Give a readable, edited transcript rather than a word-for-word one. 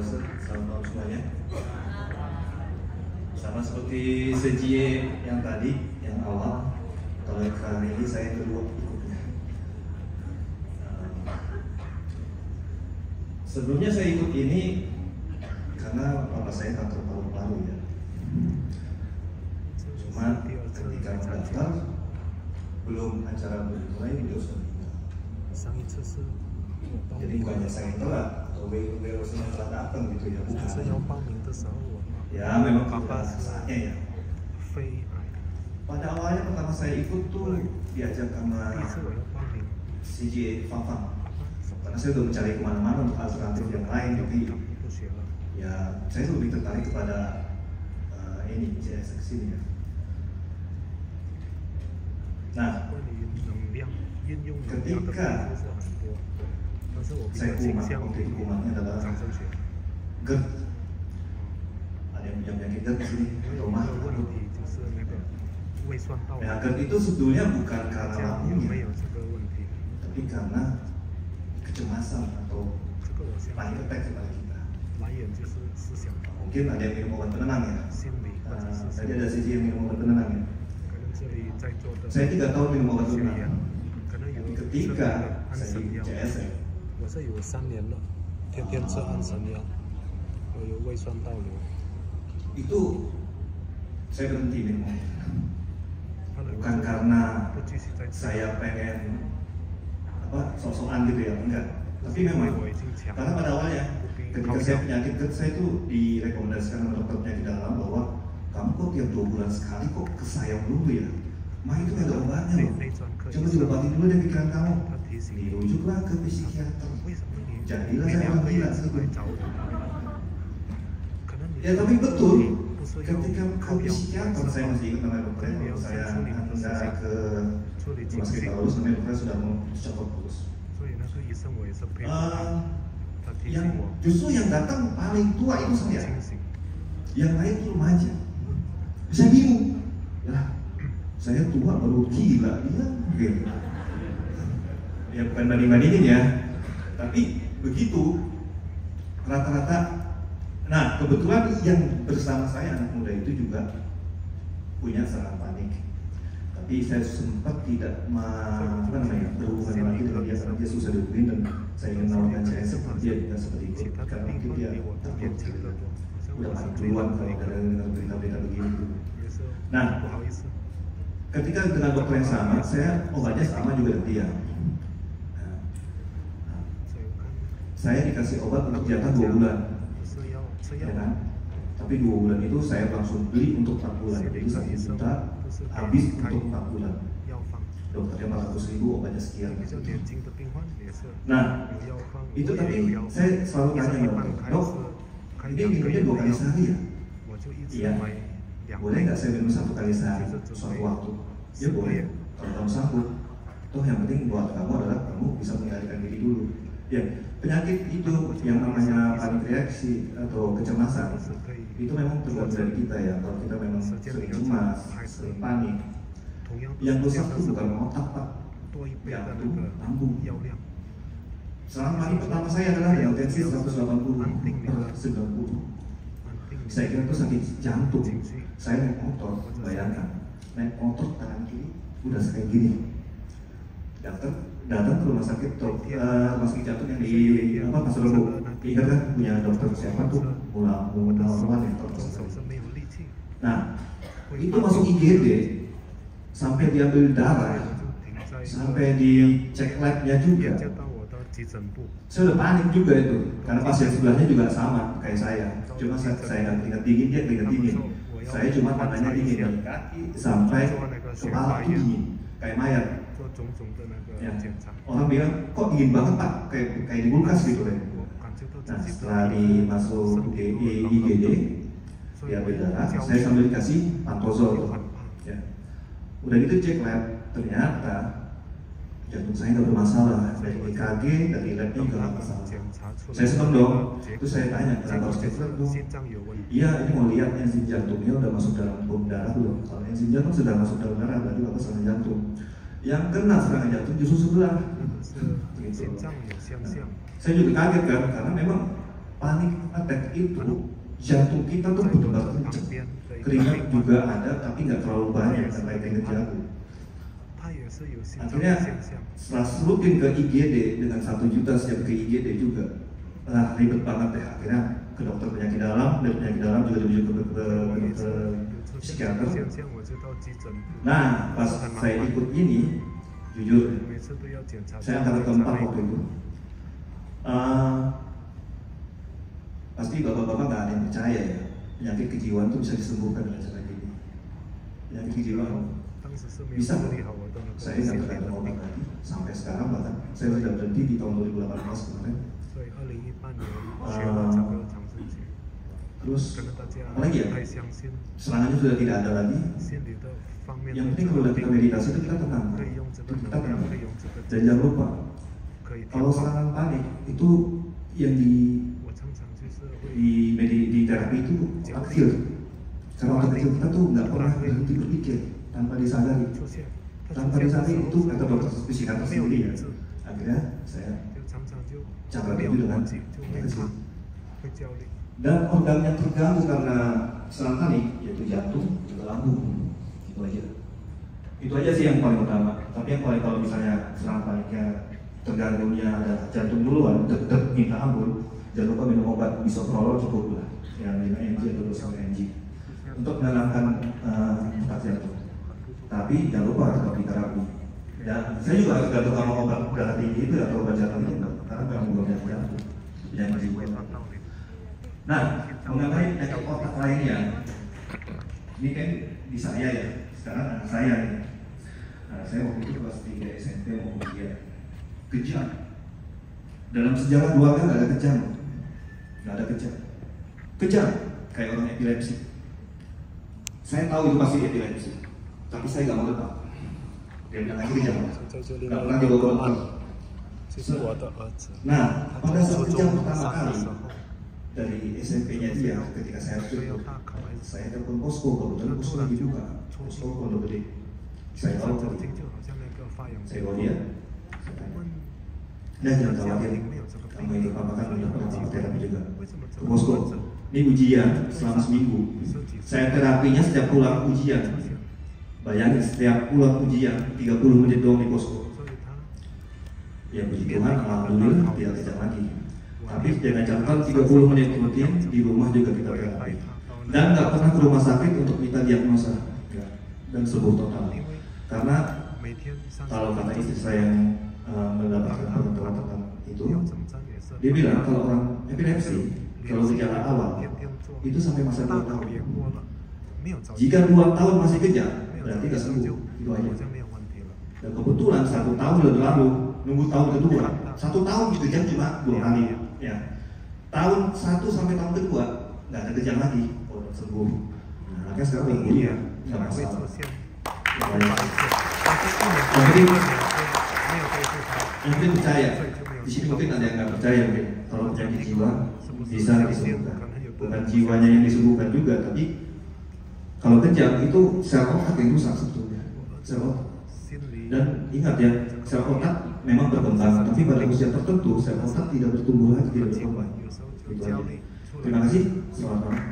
Ustaz, selamat malam semuanya. Sama seperti seji yang tadi, yang awal, kalau kali ini saya kedua ikutnya. Sebelumnya saya ikut ini karena bapak saya kanker paru-paru ya. Cuma ketika mendaftar, belum acara mulai beliau sudah meninggal. Jadi bukannya saya telat atau beliau telat datang gitu ya, bukan. Ya memang papa saatnya ya. Pada awalnya pertama saya ikut tuh diajak sama CJ Fafang, karena saya udah mencari kemana-mana untuk alternatif yang lain, tapi ya saya lebih tertarik kepada ini CS kesini ya. Nah, ketika saya kumat, waktu itu kumatnya adalah GERD. Ada yang punya penyakit GERD di sini, trauma. Ya, GERD itu sebetulnya bukan karena lambungnya, tapi karena kecemasan atau panic attack kepada kita. Mungkin ada yang minum obat penenang ya. Tadi ada sisi yang minum obat penenang ya. Saya tidak tahu minum obat penenang. Tapi ketika saya di CSF, 我是有3年了，天天吃安神药，我有胃酸倒流。 itu saya berhenti minum obat. Bukan karena saya pengen sok-sokan gitu ya, enggak. Tapi memang karena pada awalnya ketika saya penyakit GERD, saya itu direkomendasikan oleh dokter penyakit dalam bahwa kamu kok tiap 2 bulan sekali kok kesayang dulu ya. Mah itu ada obatnya loh. Coba diobatin dulu deh pikiran kamu. Dirujuklah ke psikiater. Jadilah saya orang gila gitu. Ya tapi betul. Ketika ke psikiater, saya masih ingat nama dokternya. Saya nggak ke rumah sakit terus, namanya dokter sudah mau copot terus. Yang justru yang datang paling tua itu saya. Yang lain itu remaja. Saya bingung. Ya, saya tua baru gila dia. Gitu. Ya bukan banding-bandingin ya. Tapi begitu rata-rata. Nah, kebetulan yang bersama saya anak muda itu juga punya serangan panik. Tapi saya sempat tidak berhubungan lagi dengan dia karena dia susah dihubungin dan saya ingin menawarkan CSF, dia juga seperti itu. Karena mungkin dia takut udah panik duluan kalau dengar berita-berita begini. Nah, ketika dengan dokter yang sama, saya obatnya sama juga dengan dia. Saya dikasih obat untuk jatah 2 bulan. Ya kan? Tapi 2 bulan itu saya langsung beli untuk 4 bulan. Jadi 1 juta habis untuk 4 bulan. Dokternya 400.000, obatnya sekian. Nah, itu tapi saya selalu tanya dok, ini minumnya 2 kali sehari ya? Iya. Boleh nggak saya minum 1 kali sehari suatu waktu? Ya boleh. Kalau kamu sanggup. Toh yang penting buat kamu adalah kamu bisa mengendalikan diri dulu. Ya, penyakit itu yang namanya panik reaksi atau kecemasan itu memang tergantung dari kita ya. Kalau kita memang sering cemas, sering panik, yang rusak itu bukan otak pak, jantung, lambung. Serangan panik pertama saya adalah yang tensi 180/90. Saya kira itu sakit jantung. Saya naik motor, bayangkan, naik motor tangan kiri udah kayak gini. Datang ke rumah sakit jantung yang di Pasar Rebo. Ingat kan punya dokter siapa tuh? Mulawan ya. Nah, itu masuk IGD sampai diambil darah, sampai dicek labnya juga. Saya udah panik juga itu, karena pasien sebelahnya juga sama kayak saya. Cuma saya nggak keringat dingin, dia keringat dingin. Saya cuma matanya dingin dari kaki sampai kepala itu dingin, kayak mayat. Ya. Orang bilang kok dingin banget pak, kayak di kulkas gitu kan. Nah setelah dimasuk IGD, diambil darah, saya sambil dikasih pantozol. Ya. Udah gitu cek lab, ternyata jantung saya nggak bermasalah. Dari EKG, dari labnya nggak bermasalah. Saya seneng dong. Terus saya tanya, kenapa harus cek lab dong? Iya, ini mau lihat enzim jantungnya udah masuk dalam pembuluh darah belum. Kalau enzim jantung sudah masuk dalam darah, berarti bapak serangan jantung. Yang kena serangan jantung justru sebelah. Gitu. Nah, saya juga kaget kan, karena memang panik attack itu jantung kita tuh benar-benar kenceng, keringat juga ada tapi nggak terlalu banyak sampai keringat jagung. Akhirnya setelah rutin ke IGD dengan 1 juta setiap ke IGD juga, ribet banget ya. Akhirnya ke dokter penyakit dalam, dan penyakit dalam juga dirujuk ke dokter psikiater. Nah, pas saya ikut ini, jujur, saya angkatan keempat waktu itu. Pasti bapak-bapak nggak ada yang percaya ya, penyakit kejiwaan itu bisa disembuhkan dengan cara gini. Penyakit kejiwaan bisa. Saya nggak terkait obat lagi sampai sekarang, bahkan saya sudah berhenti di tahun 2018 kemarin. Terus apalagi ya, serangannya sudah tidak ada lagi. Yang penting kalau udah kita meditasi itu kita tenang, dan jangan lupa kalau serangan panik itu yang di terapi itu otak kecil. Karena otak kecil kita tuh nggak pernah berhenti berpikir tanpa disadari. Tanpa disadari itu kata dokter psikiater sendiri ya. Akhirnya saya cara itu dengan otak kecil. Dan organ yang terganggu karena serangan panik yaitu jantung, juga lambung. Itu aja. Itu aja sih yang paling utama. Tapi yang paling, kalau misalnya serangan paniknya terganggunya ada jantung duluan, deg-deg minta ampun, jangan lupa minum obat bisoprolol cukup lah, yang 5 mg atau 2,5 mg untuk menenangkan detak jantung. Tapi jangan lupa tetap di terapi. Dan saya juga agak suka sama obat darah tinggi itu atau obat jantung itu, karena memang bukan jantung, yang jiwa. Nah, mengenai penyakit otak lainnya, ini kan di saya ya, sekarang anak saya nih. Nah, saya waktu itu kelas 3 SMP mau kuliah. Kejam. Dalam sejarah keluarga nggak ada kejam, nggak ada kejam. Kejam kayak orang epilepsi. Saya tahu itu pasti epilepsi, tapi saya nggak mau lepas. Dia bilang lagi kejam, nggak pernah dibawa ke dokter. Nah, pada saat kejam pertama kali dari SMP-nya dia, ketika saya harus saya telepon posko, kebetulan posko lagi buka, posko Pondok Gede. Saya tahu saya bawa dia. Dan jangan khawatir, kamu ini papa kan udah pernah terapi juga. Posko, ini ujian selama seminggu. Saya terapinya setiap pulang ujian. Bayangin setiap pulang ujian 30 menit doang di posko. Ya puji Tuhan, alhamdulillah tidak kejam lagi. Tapi dengan catatan 30 menit rutin di rumah juga kita terapi. Dan nggak pernah ke rumah sakit untuk minta diagnosa dan sembuh total. Karena kalau kata istri saya yang mendapatkan pengetahuan tentang itu, dia bilang kalau orang epilepsi, kalau gejala awal itu sampai masa 2 tahun. Jika 2 tahun masih kejam, berarti nggak sembuh, itu aja. Dan kebetulan 1 tahun udah berlalu, nunggu tahun kedua, 1 tahun kejam cuma 2 kali, ya. Tahun 1 sampai tahun kedua nggak ada kejam lagi, udah sembuh. Nah, akhirnya sekarang udah kuliah, nggak masalah. Mungkin percaya, di sini mungkin ada yang nggak percaya mungkin kalau penyakit jiwa bisa disembuhkan. Bukan jiwanya yang disembuhkan juga, tapi kalau kejam itu sel otak yang rusak sebetulnya, sel otak. Dan ingat ya, sel otak memang berkembang, tapi pada usia tertentu sel otak tidak bertumbuh lagi, tidak berkembang. Itu aja. Terima kasih, selamat malam.